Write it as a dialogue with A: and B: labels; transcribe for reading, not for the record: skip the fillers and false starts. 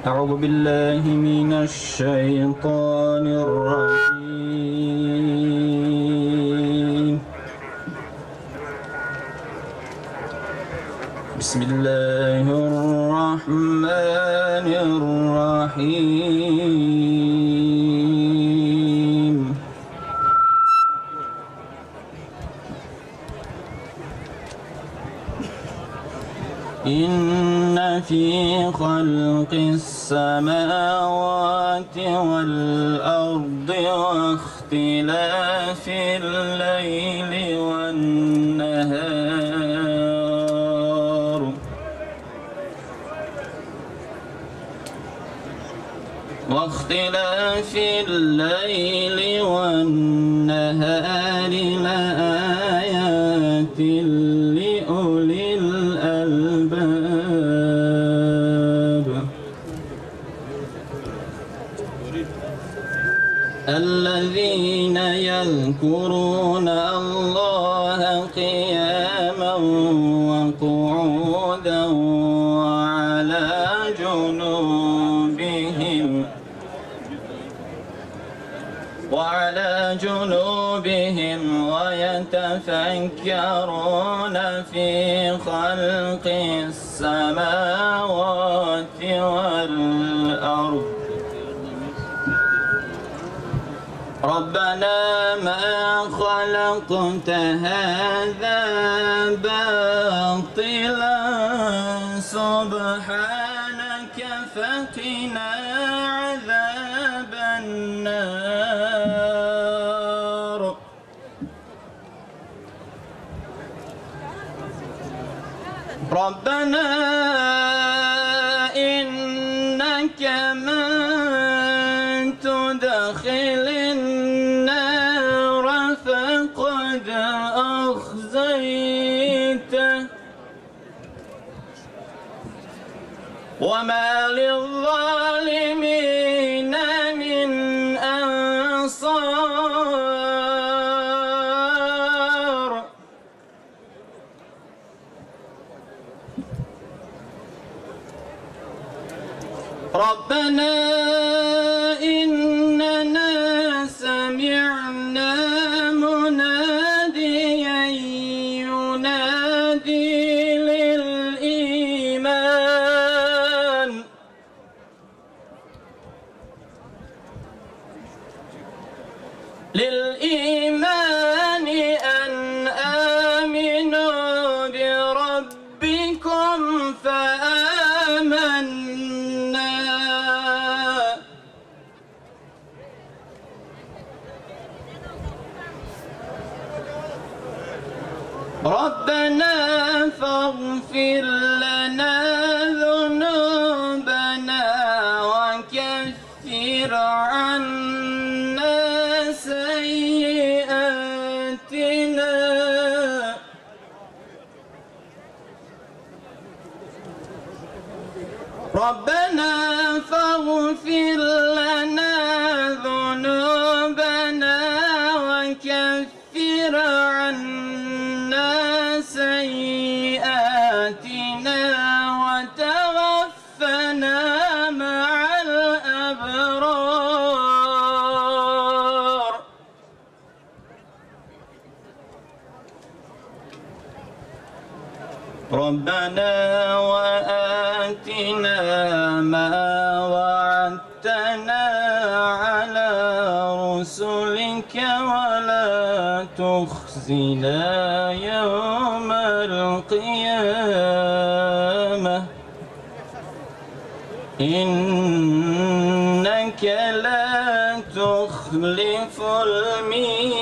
A: أعوذ بالله من الشيطان الرجيم. بسم الله الرحمن الرحيم. إن في خلق السماوات والأرض واختلاف الليل والنهار لآيات لأولي الألباب الذين يذكرون الله قياما وقعودا وعلى جنوبهم ويتفكرون في خلق السماوات والأرض ربنا ما خلقت هذا باطلا سبحانك فقنا عذاب النار. ربنا إنك من تدخل النار فقد أخزيته وما للظالمين من أنصار. ربنا إننا سمعنا مناديا ينادي للإيمان أن آمنوا بربكم فآمنا ربنا فاغفر لنا ذنوبنا وكفر عنا سيئاتنا ربنا فاغفر لنا ذنوبنا وكفر عنا سيئاتنا وتوفنا مع الأبرار. ربنا وآتنا ما وعدتنا على رسلك ولا تخزنا يوم القيامة إنك لا تخلف الميعاد.